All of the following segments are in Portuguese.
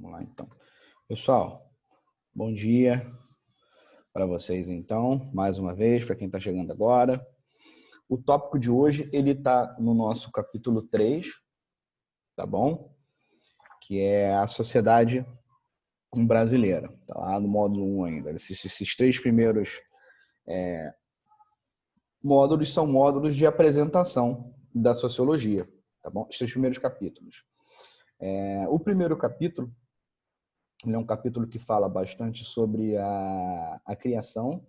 Vamos lá, então. Pessoal, bom dia para vocês, então, mais uma vez, para quem está chegando agora. O tópico de hoje, ele está no nosso capítulo 3, tá bom? Que é a sociedade brasileira. Está lá no módulo 1 ainda. Esses três primeiros módulos são módulos de apresentação da sociologia, tá bom? Os três primeiros capítulos. O primeiro capítulo, ele é um capítulo que fala bastante sobre a criação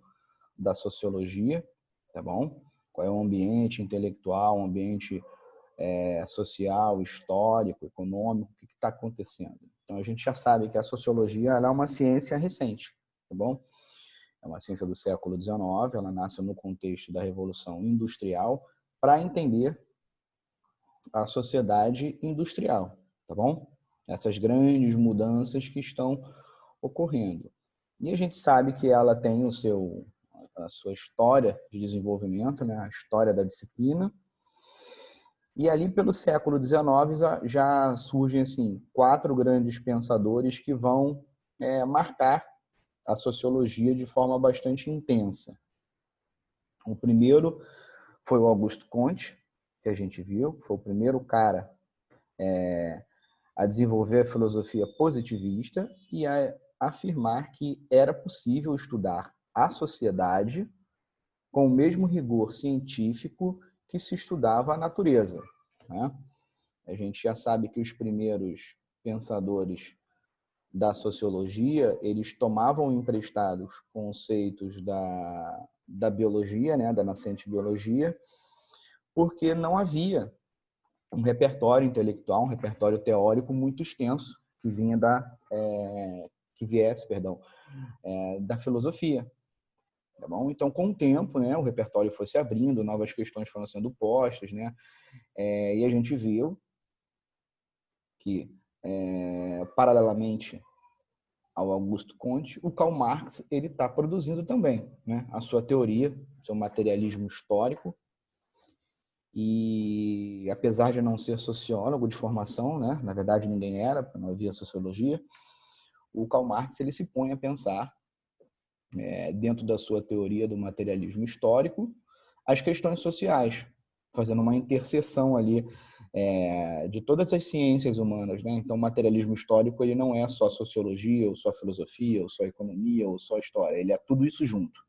da sociologia, tá bom? Qual é o ambiente intelectual, o ambiente social, histórico, econômico, o que está acontecendo. Então, a gente já sabe que a sociologia ela é uma ciência recente, tá bom? É uma ciência do século XIX, ela nasce no contexto da Revolução Industrial para entender a sociedade industrial, tá bom? Essas grandes mudanças que estão ocorrendo. E a gente sabe que ela tem a sua história de desenvolvimento, né? A história da disciplina. E ali pelo século XIX já surgem assim, quatro grandes pensadores que vão marcar a sociologia de forma bastante intensa. O primeiro foi o Augusto Comte, que a gente viu, foi o primeiro cara a desenvolver a filosofia positivista e a afirmar que era possível estudar a sociedade com o mesmo rigor científico que se estudava a natureza, né? A gente já sabe que os primeiros pensadores da sociologia, eles tomavam emprestados conceitos da biologia, né, da nascente biologia, porque não havia um repertório intelectual, um repertório teórico muito extenso que vinha que viesse, da filosofia. Tá bom? Então, com o tempo, né, o repertório foi se abrindo, novas questões foram sendo postas, né, e a gente viu que, paralelamente ao Augusto Comte, o Karl Marx ele está produzindo também, né, a sua teoria, seu materialismo histórico. E apesar de não ser sociólogo de formação, né, na verdade ninguém era, porque não havia sociologia, o Karl Marx ele se põe a pensar dentro da sua teoria do materialismo histórico, as questões sociais, fazendo uma interseção ali de todas as ciências humanas, né? Então, o materialismo histórico ele não é só sociologia, ou só filosofia, ou só economia, ou só história. Ele é tudo isso junto,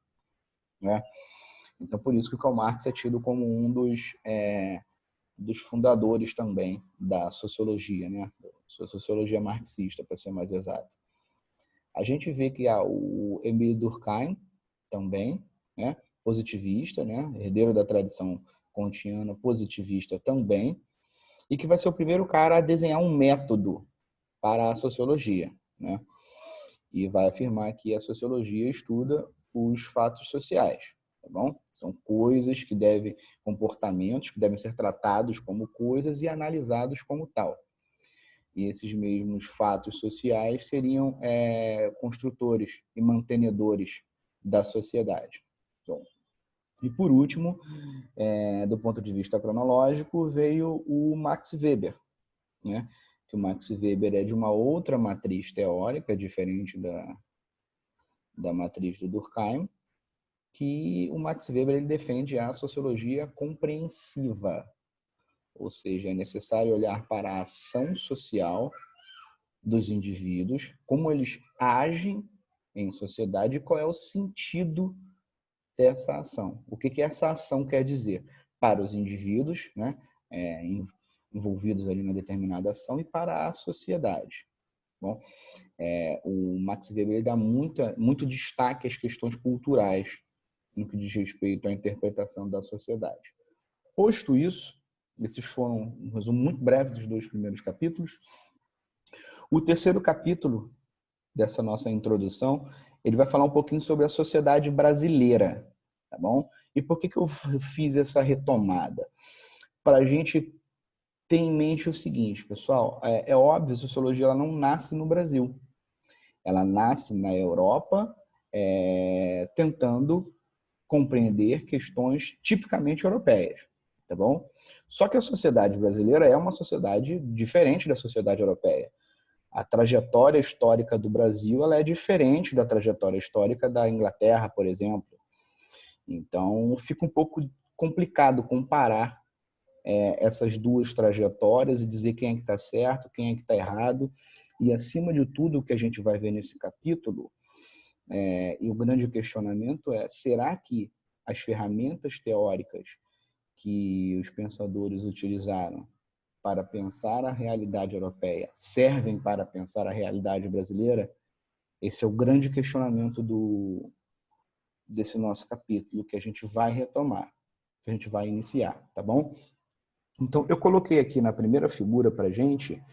né? Então, por isso que o Karl Marx é tido como um dos fundadores também da sociologia, né? Sociologia marxista, para ser mais exato. A gente vê que há o Emile Durkheim também, né, positivista, né, herdeiro da tradição kantiana positivista também, e que vai ser o primeiro cara a desenhar um método para a sociologia, né? E vai afirmar que a sociologia estuda os fatos sociais, tá bom? São comportamentos que devem ser tratados como coisas e analisados como tal. E esses mesmos fatos sociais seriam construtores e mantenedores da sociedade. Bom, e por último, do ponto de vista cronológico, veio o Max Weber, né? Que o Max Weber é de uma outra matriz teórica, diferente da matriz do Durkheim, que o Max Weber ele defende a sociologia compreensiva, ou seja, é necessário olhar para a ação social dos indivíduos, como eles agem em sociedade e qual é o sentido dessa ação. O que essa ação quer dizer para os indivíduos, né, envolvidos ali na determinada ação e para a sociedade. Bom, o Max Weber dá muito destaque às questões culturais no que diz respeito à interpretação da sociedade. Posto isso, esses foram um resumo muito breve dos dois primeiros capítulos. O terceiro capítulo dessa nossa introdução, ele vai falar um pouquinho sobre a sociedade brasileira, tá bom? E por que eu fiz essa retomada? Para a gente ter em mente o seguinte, pessoal, é óbvio, a sociologia ela não nasce no Brasil. Ela nasce na Europa, tentando compreender questões tipicamente europeias, tá bom? Só que a sociedade brasileira é uma sociedade diferente da sociedade europeia. A trajetória histórica do Brasil ela é diferente da trajetória histórica da Inglaterra, por exemplo. Então, fica um pouco complicado comparar essas duas trajetórias e dizer quem é que está certo, quem é que está errado. E, acima de tudo, o que a gente vai ver nesse capítulo, e o grande questionamento é, será que as ferramentas teóricas que os pensadores utilizaram para pensar a realidade europeia servem para pensar a realidade brasileira? Esse é o grande questionamento desse nosso capítulo, que a gente vai retomar, que a gente vai iniciar, tá bom? Então, eu coloquei aqui na primeira figura para a gente,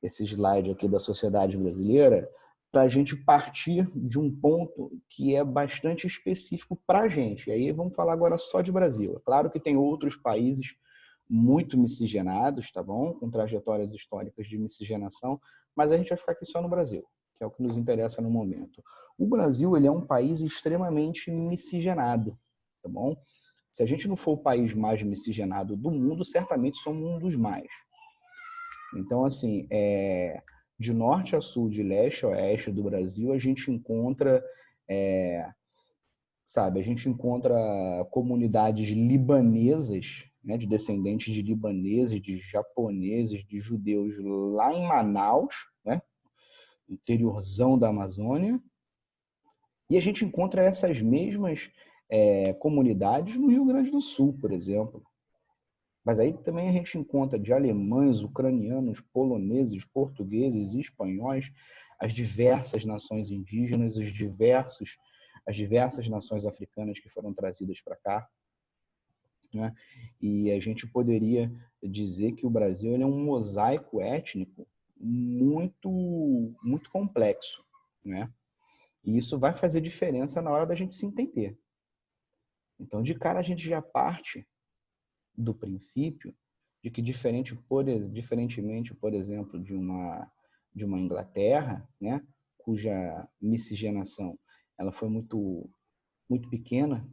esse slide aqui da sociedade brasileira, para a gente partir de um ponto que é bastante específico para a gente. E aí vamos falar agora só de Brasil. É claro que tem outros países muito miscigenados, tá bom? Com trajetórias históricas de miscigenação, mas a gente vai ficar aqui só no Brasil, que é o que nos interessa no momento. O Brasil, ele é um país extremamente miscigenado, tá bom? Se a gente não for o país mais miscigenado do mundo, certamente somos um dos mais. Então, assim, de norte a sul, de leste a oeste do Brasil, a gente encontra, a gente encontra comunidades libanesas, né, de descendentes de libaneses, de japoneses, de judeus lá em Manaus, né, interiorzão da Amazônia, e a gente encontra essas mesmas comunidades no Rio Grande do Sul, por exemplo. Mas aí também a gente encontra de alemães, ucranianos, poloneses, portugueses, espanhóis, as diversas nações indígenas, as diversas nações africanas que foram trazidas para cá, né? E a gente poderia dizer que o Brasil ele é um mosaico étnico muito complexo, né? E isso vai fazer diferença na hora da gente se entender. Então, de cara, a gente já parte do princípio de que, diferentemente, por exemplo, de uma Inglaterra, né, cuja miscigenação ela foi muito pequena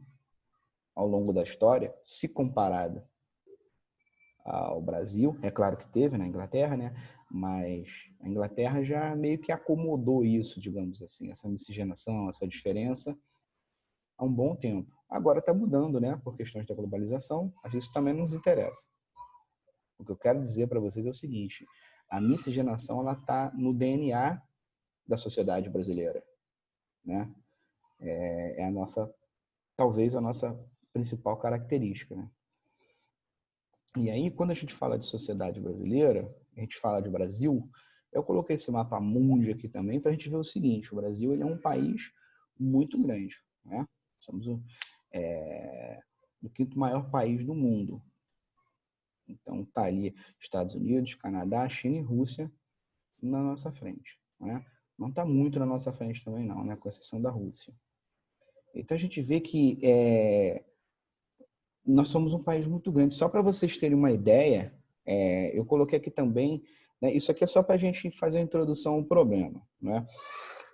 ao longo da história, se comparada ao Brasil, é claro que teve na Inglaterra, né, mas a Inglaterra já meio que acomodou isso, digamos assim, essa miscigenação, essa diferença, há um bom tempo. Agora está mudando, né, por questões da globalização, mas isso também nos interessa. O que eu quero dizer para vocês é o seguinte: a miscigenação ela está no DNA da sociedade brasileira, né? É talvez a nossa principal característica, né? E aí, quando a gente fala de sociedade brasileira, a gente fala de Brasil, eu coloquei esse mapa mundi aqui também para a gente ver o seguinte: o Brasil ele é um país muito grande, né? Somos o quinto maior país do mundo. Então, está ali Estados Unidos, Canadá, China e Rússia na nossa frente, né? Não está muito na nossa frente também não, né? Com exceção da Rússia. Então, a gente vê que nós somos um país muito grande. Só para vocês terem uma ideia, eu coloquei aqui também, né? Isso aqui é só para a gente fazer a introdução ao problema, né?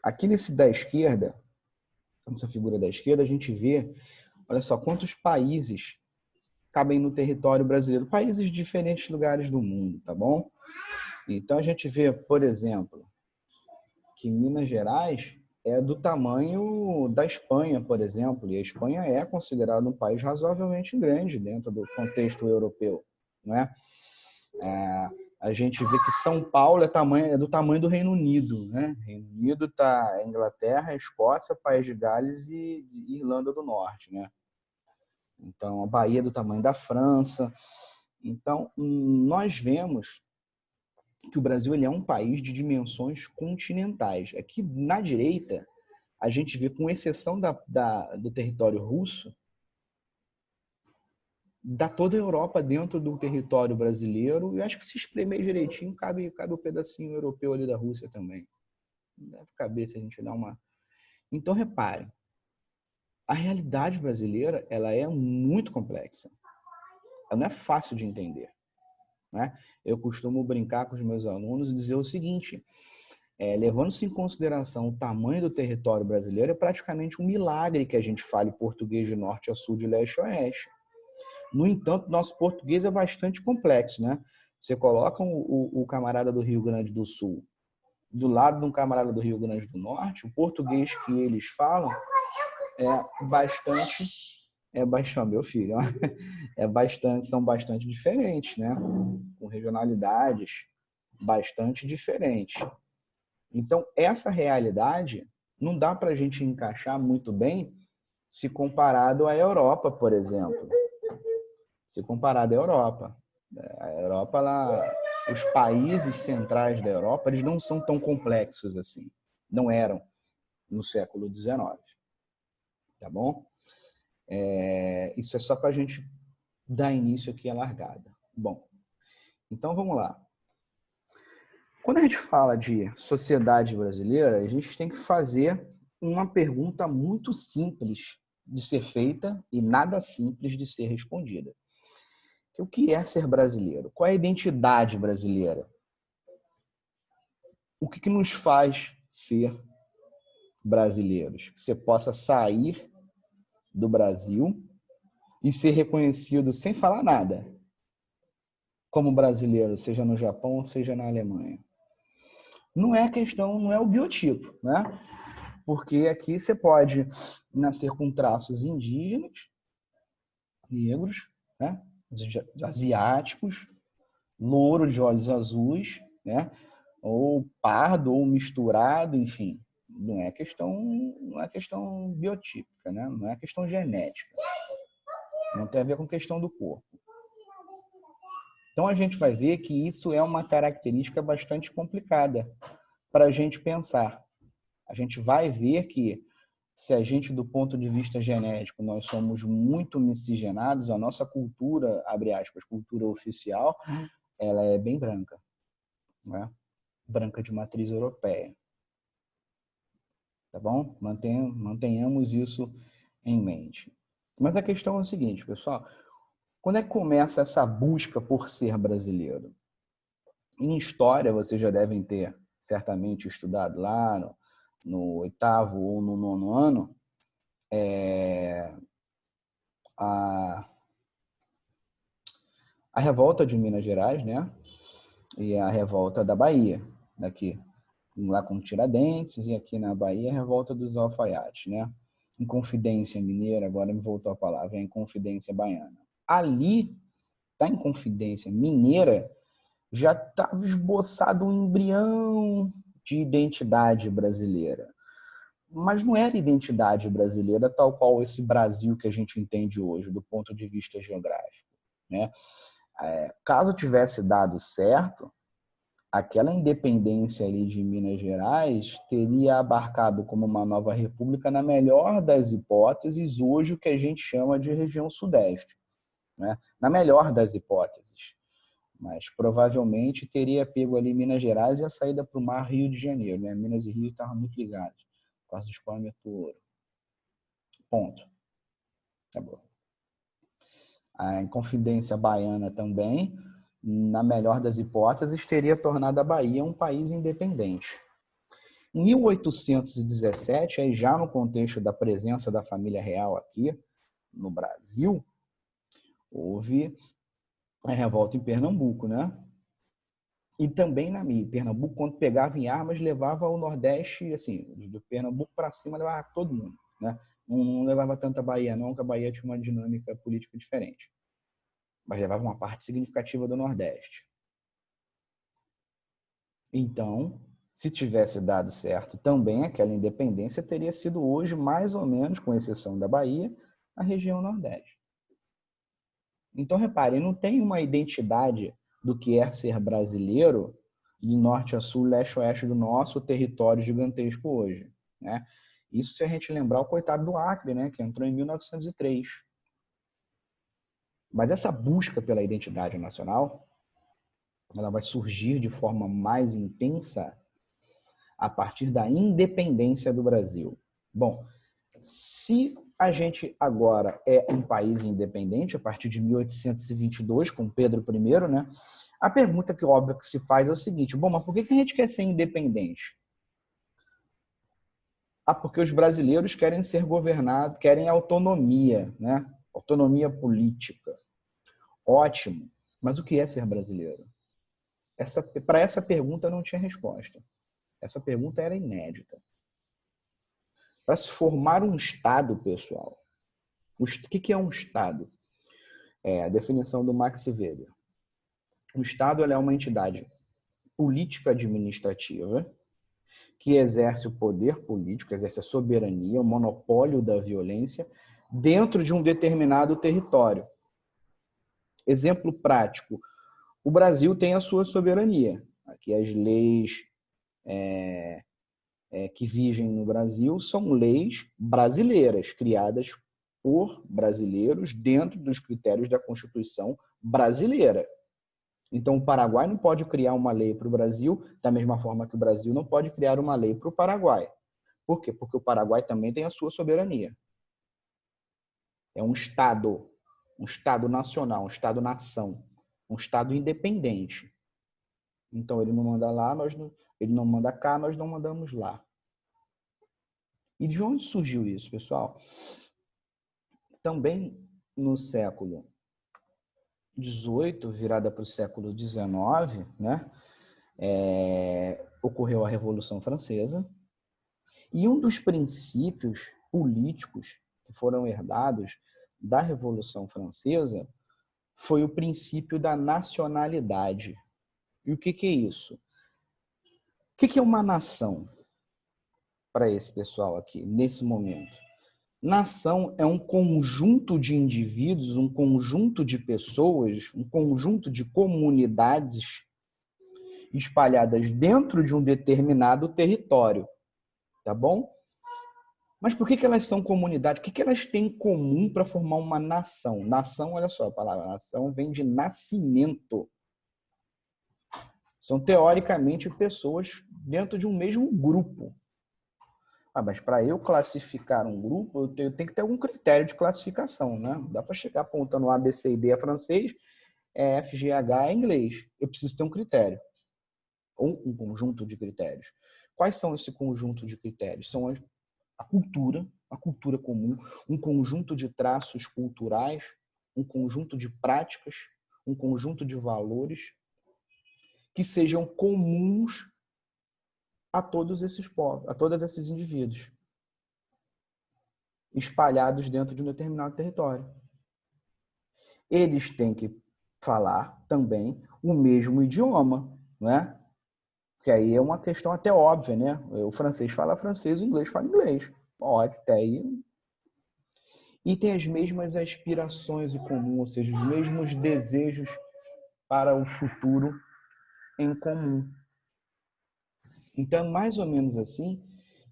Aqui nesse da esquerda, nessa figura da esquerda, a gente vê, olha só, quantos países cabem no território brasileiro, países de diferentes lugares do mundo, tá bom? Então a gente vê, por exemplo, que Minas Gerais é do tamanho da Espanha, por exemplo, e a Espanha é considerada um país razoavelmente grande dentro do contexto europeu, né? A gente vê que São Paulo é do tamanho do Reino Unido, né? Reino Unido tá Inglaterra, Escócia, País de Gales e Irlanda do Norte, né? Então a Bahia é do tamanho da França. Então nós vemos que o Brasil ele é um país de dimensões continentais. Aqui na direita, a gente vê, com exceção do território russo, dá toda a Europa dentro do território brasileiro, e eu acho que se espremer direitinho, cabe o pedacinho europeu ali da Rússia também. Deve caber se a gente dar uma... Então, reparem, a realidade brasileira ela é muito complexa. Ela não é fácil de entender, né? Eu costumo brincar com os meus alunos e dizer o seguinte: levando-se em consideração o tamanho do território brasileiro, é praticamente um milagre que a gente fale português de norte a sul, de leste a oeste. No entanto, nosso português é bastante complexo, né? Você coloca o camarada do Rio Grande do Sul do lado de um camarada do Rio Grande do Norte, o português que eles falam meu filho, são bastante diferentes, né? Com regionalidades bastante diferentes. Então, essa realidade não dá para a gente encaixar muito bem se comparado à Europa, por exemplo. Se comparado à Europa. A Europa, os países centrais da Europa, eles não são tão complexos assim. Não eram no século XIX. Tá bom? Isso é só para a gente dar início aqui à largada. Bom, então vamos lá. Quando a gente fala de sociedade brasileira, a gente tem que fazer uma pergunta muito simples de ser feita e nada simples de ser respondida. O que é ser brasileiro? Qual é a identidade brasileira? O que nos faz ser brasileiros? Que você possa sair do Brasil e ser reconhecido sem falar nada como brasileiro, seja no Japão, seja na Alemanha. Não é questão, não é o biotipo, né? Porque aqui você pode nascer com traços indígenas, negros, né? Asiáticos, louro de olhos azuis, né? Ou pardo, ou misturado, enfim. Não é questão biotípica, né? Não é questão genética. Não tem a ver com questão do corpo. Então a gente vai ver que isso é uma característica bastante complicada para a gente pensar. A gente vai ver que se a gente, do ponto de vista genético, nós somos muito miscigenados, a nossa cultura, abre aspas, cultura oficial, ela é bem branca, né? Branca de matriz europeia. Tá bom? Mantenhamos isso em mente. Mas a questão é o seguinte, pessoal. Quando é que começa essa busca por ser brasileiro? Em história, vocês já devem ter certamente estudado lá no 8º ou no 9º ano, a revolta de Minas Gerais, né? E a revolta da Bahia, daqui, lá com Tiradentes, e aqui na Bahia a revolta dos alfaiates, né? Inconfidência mineira, agora me voltou a palavra, é Inconfidência baiana. Ali, da Inconfidência mineira, já estava esboçado um embrião de identidade brasileira. Mas não era identidade brasileira tal qual esse Brasil que a gente entende hoje, do ponto de vista geográfico, né? Caso tivesse dado certo, aquela independência ali de Minas Gerais teria abarcado como uma nova república, na melhor das hipóteses, hoje o que a gente chama de região sudeste, né? Na melhor das hipóteses. Mas provavelmente teria pego ali Minas Gerais e a saída para o mar Rio de Janeiro, né? Minas e Rio estavam muito ligados, por causa do escoamento do ouro. Ponto. Tá bom. A Inconfidência baiana também, na melhor das hipóteses, teria tornado a Bahia um país independente. Em 1817, aí já no contexto da presença da família real aqui no Brasil, houve a revolta em Pernambuco, né? E também na Pernambuco, quando pegava em armas, levava o Nordeste, assim, do Pernambuco para cima, levava todo mundo, né? Não levava tanta Bahia, não, que a Bahia tinha uma dinâmica política diferente. Mas levava uma parte significativa do Nordeste. Então, se tivesse dado certo também, aquela independência teria sido hoje, mais ou menos, com exceção da Bahia, a região Nordeste. Então, reparem, não tem uma identidade do que é ser brasileiro de norte a sul, leste a oeste do nosso território gigantesco hoje, né? Isso se a gente lembrar o coitado do Acre, né, que entrou em 1903. Mas essa busca pela identidade nacional, ela vai surgir de forma mais intensa a partir da independência do Brasil. Bom, se a gente agora é um país independente, a partir de 1822, com Pedro I, né? A pergunta que óbvio que se faz é o seguinte: bom, mas por que a gente quer ser independente? Porque os brasileiros querem ser governados, querem autonomia, né? Autonomia política. Ótimo. Mas o que é ser brasileiro? Para essa pergunta não tinha resposta. Essa pergunta era inédita. Para se formar um Estado, pessoal, o que é um Estado? É a definição do Max Weber. O Estado é uma entidade político-administrativa que exerce o poder político, exerce a soberania, o monopólio da violência dentro de um determinado território. Exemplo prático, o Brasil tem a sua soberania. Aqui as leis que vigem no Brasil são leis brasileiras, criadas por brasileiros dentro dos critérios da Constituição brasileira. Então, o Paraguai não pode criar uma lei para o Brasil, da mesma forma que o Brasil não pode criar uma lei para o Paraguai. Por quê? Porque o Paraguai também tem a sua soberania. É um Estado nacional, um Estado-nação, um Estado independente. Então, ele não manda lá, ele não manda cá, nós não mandamos lá. E de onde surgiu isso, pessoal? Também no século XVIII, virada para o século XIX, né? Ocorreu a Revolução Francesa, e um dos princípios políticos que foram herdados da Revolução Francesa foi o princípio da nacionalidade. E o que é isso? O que é uma nação para esse pessoal aqui, nesse momento? Nação é um conjunto de indivíduos, um conjunto de pessoas, um conjunto de comunidades espalhadas dentro de um determinado território, tá bom? Mas por que elas são comunidades? O que elas têm em comum para formar uma nação? Nação, olha só, a palavra nação vem de nascimento. São, teoricamente, pessoas dentro de um mesmo grupo. Mas para eu classificar um grupo, eu tenho que ter algum critério de classificação, né? Não dá para chegar apontando A, B, C e D é francês, F, G, H é inglês. Eu preciso ter um critério, ou um conjunto de critérios. Quais são esse conjunto de critérios? São a cultura comum, um conjunto de traços culturais, um conjunto de práticas, um conjunto de valores que sejam comuns a todos esses povos, a todos esses indivíduos, espalhados dentro de um determinado território. Eles têm que falar também o mesmo idioma, não é? Porque aí é uma questão até óbvia, né? O francês fala francês, o inglês fala inglês. Pode, até aí. E tem as mesmas aspirações em comum, ou seja, os mesmos desejos para o futuro em comum. Então, mais ou menos assim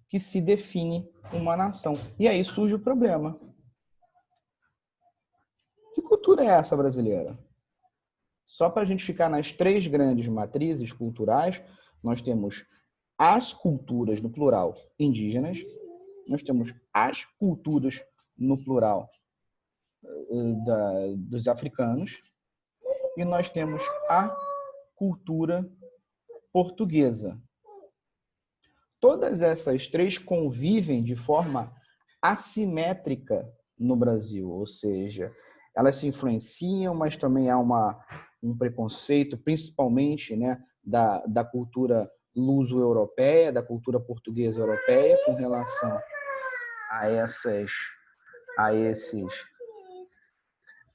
que se define uma nação. E aí surge o problema. Que cultura é essa brasileira? Só para a gente ficar nas três grandes matrizes culturais, nós temos as culturas, no plural, indígenas, nós temos as culturas, no plural, dos africanos, e nós temos a cultura portuguesa. Todas essas três convivem de forma assimétrica no Brasil, ou seja, elas se influenciam, mas também há um preconceito, principalmente, né, da cultura luso-europeia, da cultura portuguesa europeia, com relação a esses,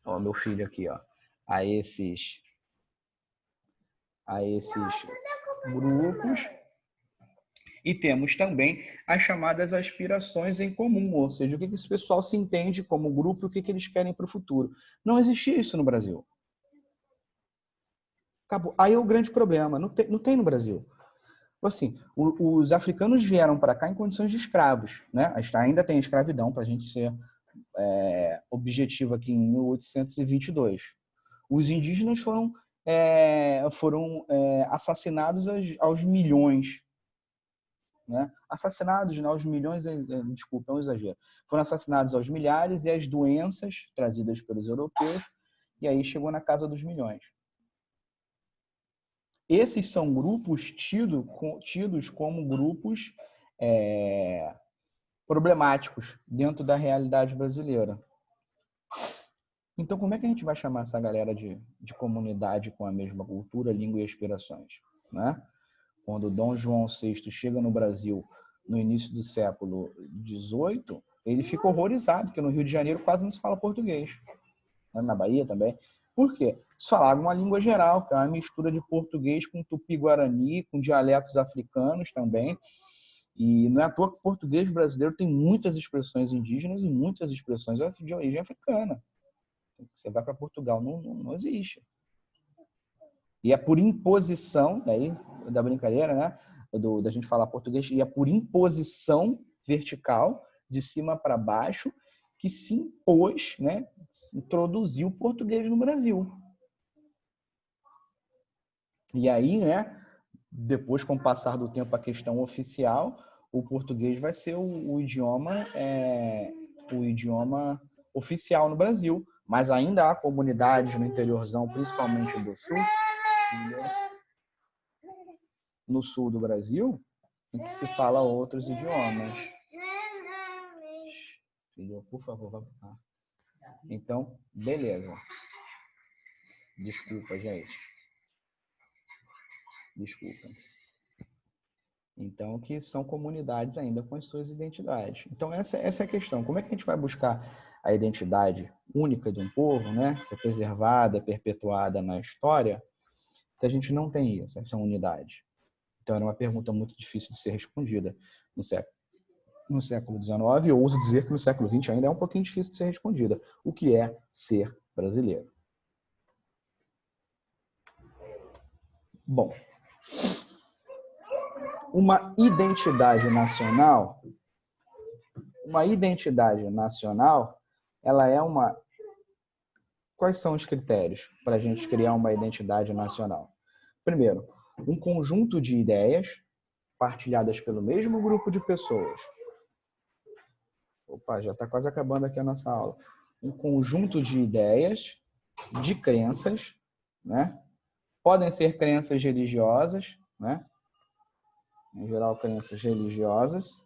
ó, meu filho aqui, ó, a esses grupos. E temos também as chamadas aspirações em comum, ou seja, o que esse pessoal se entende como grupo e o que eles querem para o futuro. Não existia isso no Brasil. Acabou. Aí é o grande problema, não tem no Brasil. Assim, os africanos vieram para cá em condições de escravos, né? Ainda tem escravidão, para a gente ser objetivo aqui, em 1822. Os indígenas foram assassinados aos milhões. Né? Assassinados aos milhões, desculpa, é um exagero. Foram assassinados aos milhares e as doenças trazidas pelos europeus, e aí chegou na casa dos milhões. Esses são grupos tidos como grupos problemáticos dentro da realidade brasileira. Então, como é que a gente vai chamar essa galera de comunidade com a mesma cultura, língua e aspirações? Né? Quando Dom João VI chega no Brasil no início do século XVIII, ele fica horrorizado, que no Rio de Janeiro quase não se fala português. Né? Na Bahia também. Por quê? Se falava uma língua geral, que é uma mistura de português com tupi-guarani, com dialetos africanos também. E não é à toa que o português brasileiro tem muitas expressões indígenas e muitas expressões de origem africana. Você vai para Portugal, não existe. E é por imposição, daí, da brincadeira, né? Da gente falar português, e é por imposição vertical, de cima para baixo, que se impôs, né? Introduziu o português no Brasil. E aí, né? Depois, com o passar do tempo, a questão oficial, o português vai ser o idioma oficial no Brasil. Mas ainda há comunidades no interiorzão, principalmente do sul, no sul do Brasil, em que se fala outros idiomas. Filho, por favor, vá para cá. Então, beleza. Desculpa, gente. Desculpa. Então, que são comunidades ainda com as suas identidades. Então, essa é a questão. Como é que a gente vai buscar a identidade única de um povo, né? Que é preservada, perpetuada na história, se a gente não tem isso, essa unidade? Então, era uma pergunta muito difícil de ser respondida no século XIX, eu ouso dizer que no século XX ainda é um pouquinho difícil de ser respondida. O que é ser brasileiro? Bom, uma identidade nacional, ela é uma... Quais são os critérios para a gente criar uma identidade nacional? Primeiro, um conjunto de ideias partilhadas pelo mesmo grupo de pessoas. Opa, já está quase acabando aqui a nossa aula. Um conjunto de ideias, de crenças, né? Podem ser crenças religiosas, né? Em geral, crenças religiosas.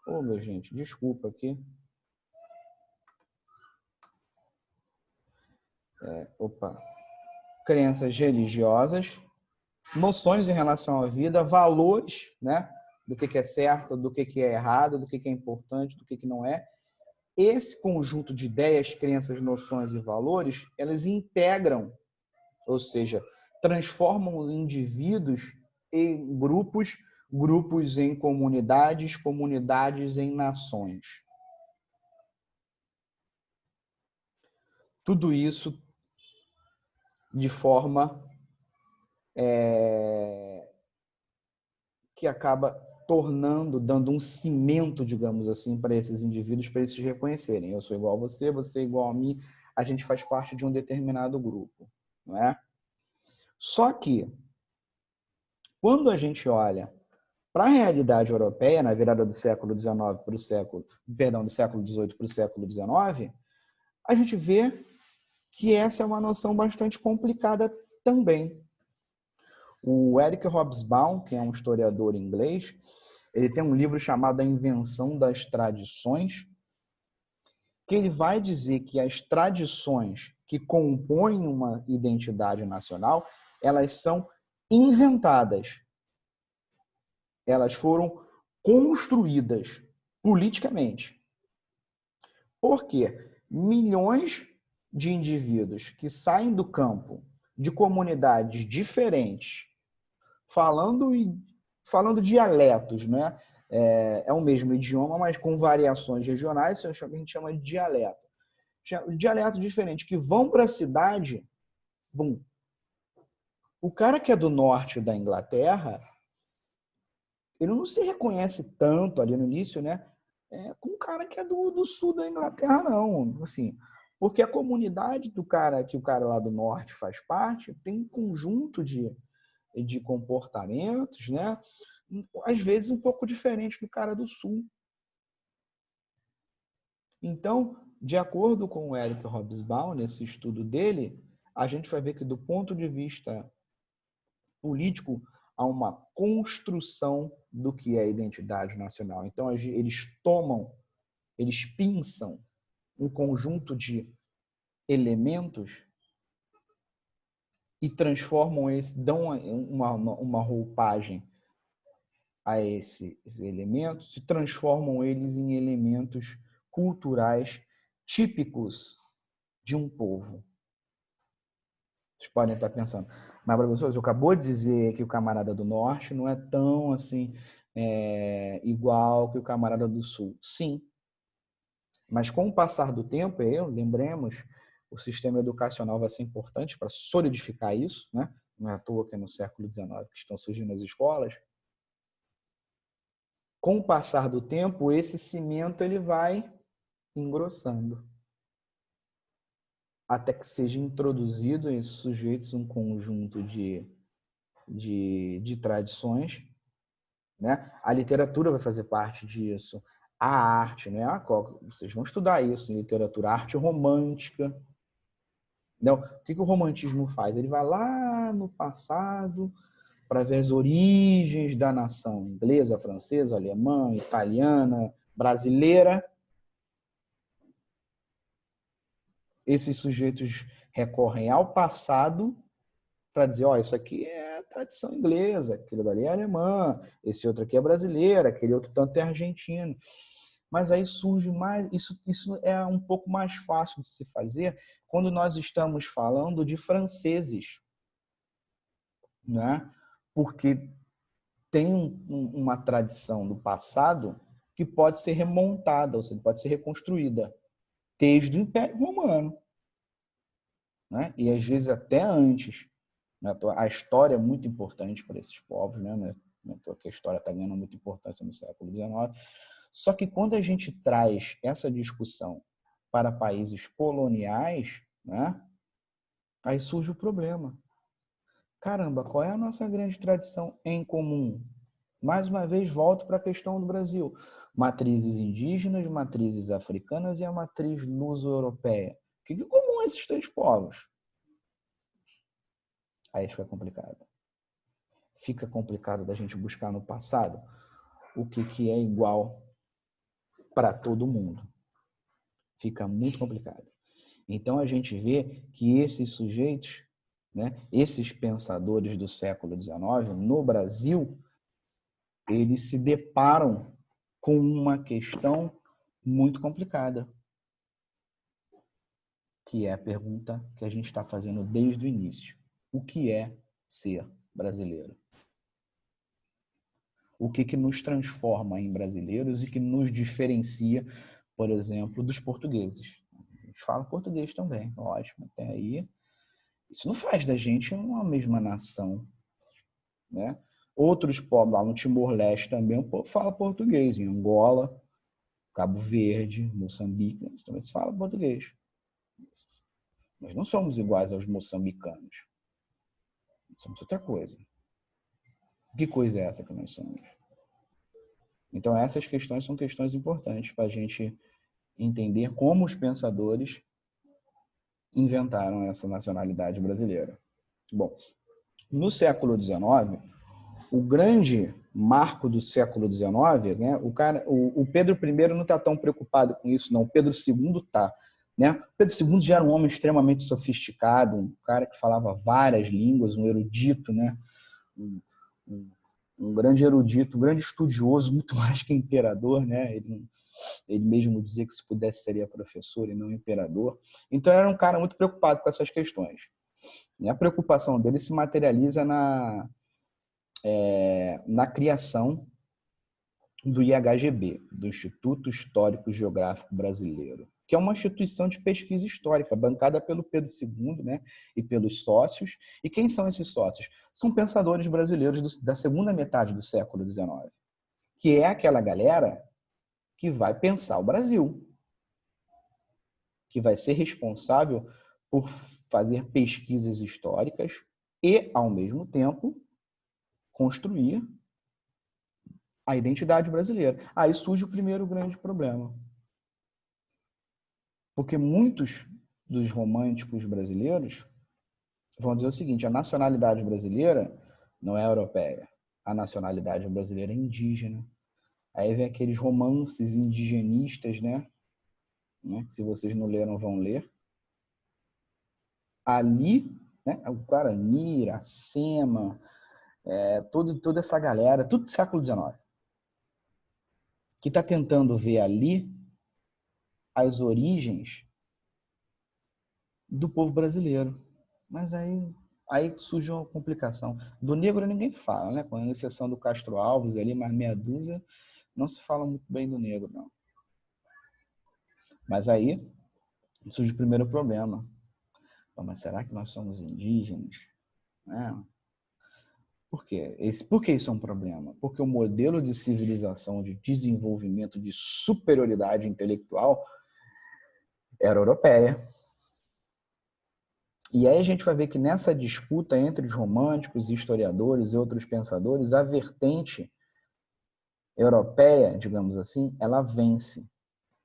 Ô, meu gente, desculpa aqui. Crenças religiosas, noções em relação à vida, valores, né? Do que é certo, do que é errado, do que é importante, do que não é. Esse conjunto de ideias, crenças, noções e valores, elas integram, ou seja, transformam indivíduos em grupos, grupos em comunidades, comunidades em nações. Tudo isso de forma que acaba dando um cimento, digamos assim, para esses indivíduos, para eles se reconhecerem. Eu sou igual a você, você é igual a mim, a gente faz parte de um determinado grupo, não é? Só que, quando a gente olha para a realidade europeia, na virada do século XIX para do século XVIII para o século XIX, a gente vê que essa é uma noção bastante complicada também. O Eric Hobsbawm, que é um historiador inglês, ele tem um livro chamado A Invenção das Tradições, que ele vai dizer que as tradições que compõem uma identidade nacional, elas são inventadas. Elas foram construídas politicamente. Por quê? Milhões de indivíduos que saem do campo de comunidades diferentes, falando dialetos, né? É o mesmo idioma, mas com variações regionais, isso é o que a gente chama de dialeto. Dialetos diferentes que vão para a cidade, bum. O cara que é do norte da Inglaterra, ele não se reconhece tanto ali no início, né? Com o cara que é do sul da Inglaterra, não. Assim, porque a comunidade que o cara lá do norte faz parte tem um conjunto de comportamentos, né? Às vezes um pouco diferente do cara do sul. Então, de acordo com o Eric Hobsbawm, nesse estudo dele, a gente vai ver que do ponto de vista político há uma construção do que é a identidade nacional. Então, eles pinçam um conjunto de elementos e transformam dão uma roupagem a esses elementos, se transformam eles em elementos culturais típicos de um povo. Vocês podem estar pensando, mas professor, você acabou de dizer que o camarada do norte não é tão assim igual que o camarada do sul. Sim, mas com o passar do tempo, lembremos, o sistema educacional vai ser importante para solidificar isso, né? Não é à toa que no século XIX que estão surgindo as escolas. Com o passar do tempo, esse cimento ele vai engrossando, até que seja introduzido em esses sujeitos um conjunto de tradições, né? A literatura vai fazer parte disso, a arte, né? Vocês vão estudar isso em literatura, a arte romântica. Não, o que o romantismo faz? Ele vai lá no passado para ver as origens da nação inglesa, francesa, alemã, italiana, brasileira. Esses sujeitos recorrem ao passado para dizer, isso aqui é tradição inglesa, aquilo dali é alemã, esse outro aqui é brasileiro, aquele outro tanto é argentino. Mas aí surge mais, isso é um pouco mais fácil de se fazer quando nós estamos falando de franceses, né? Porque tem uma tradição do passado que pode ser remontada, ou seja, pode ser reconstruída desde o Império Romano, né? E às vezes até antes. A história é muito importante para esses povos, né? Porque a história está ganhando muita importância no século XIX. Só que quando a gente traz essa discussão para países coloniais, né? Aí surge o problema. Caramba, qual é a nossa grande tradição em comum? Mais uma vez, volto para a questão do Brasil. Matrizes indígenas, matrizes africanas e a matriz luso-europeia. O que é comum a esses três povos? Aí fica complicado. Fica complicado da gente buscar no passado o que é igual para todo mundo. Fica muito complicado. Então, a gente vê que esses sujeitos, né, esses pensadores do século XIX, no Brasil, eles se deparam com uma questão muito complicada, que é a pergunta que a gente está fazendo desde o início. O que é ser brasileiro? O que nos transforma em brasileiros e que nos diferencia, por exemplo, dos portugueses? A gente fala português também, ótimo, até aí. Isso não faz da gente uma mesma nação, né? Outros povos, lá no Timor-Leste também, o povo fala português, em Angola, Cabo Verde, Moçambique, também se fala português. Nós não somos iguais aos moçambicanos. Somos outra coisa. Que coisa é essa que nós somos? Então, essas questões são questões importantes para a gente entender como os pensadores inventaram essa nacionalidade brasileira. Bom, no século XIX, o grande marco do século XIX, né, o Pedro I não está tão preocupado com isso, não. O Pedro II está. Né? O Pedro II já era um homem extremamente sofisticado, um cara que falava várias línguas, um erudito, né? um grande erudito, um grande estudioso, muito mais que imperador, né? Ele mesmo dizia que se pudesse seria professor e não imperador. Então era um cara muito preocupado com essas questões. E a preocupação dele se materializa na criação do IHGB, do Instituto Histórico Geográfico Brasileiro, que é uma instituição de pesquisa histórica, bancada pelo Pedro II, né, e pelos sócios. E quem são esses sócios? São pensadores brasileiros da segunda metade do século XIX, que é aquela galera que vai pensar o Brasil, que vai ser responsável por fazer pesquisas históricas e, ao mesmo tempo, construir a identidade brasileira. Aí surge o primeiro grande problema. Porque muitos dos românticos brasileiros vão dizer o seguinte: a nacionalidade brasileira não é europeia, a nacionalidade brasileira é indígena. Aí vem aqueles romances indigenistas, né? Se vocês não leram, vão ler. ali, né, o Guarani, Iracema, toda essa galera, tudo do século XIX, que está tentando ver ali as origens do povo brasileiro. Mas aí surge uma complicação. Do negro ninguém fala, né? Com exceção do Castro Alves ali, mais meia dúzia, não se fala muito bem do negro, não. Mas aí surge o primeiro problema. Mas será que nós somos indígenas? Por quê? Por que isso é um problema? Porque o modelo de civilização, de desenvolvimento, de superioridade intelectual era europeia. E aí a gente vai ver que nessa disputa entre os românticos, historiadores e outros pensadores, a vertente europeia, digamos assim, ela vence.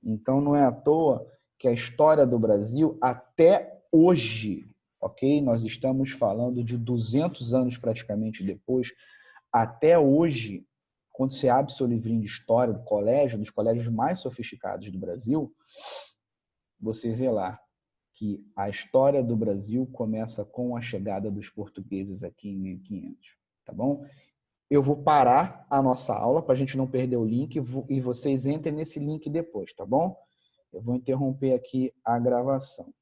Então não é à toa que a história do Brasil até hoje, ok? Nós estamos falando de 200 anos praticamente depois, até hoje, quando você abre seu livrinho de história do colégio, dos colégios mais sofisticados do Brasil, você vê lá que a história do Brasil começa com a chegada dos portugueses aqui em 1500, tá bom? Eu vou parar a nossa aula para a gente não perder o link e vocês entrem nesse link depois, tá bom? Eu vou interromper aqui a gravação.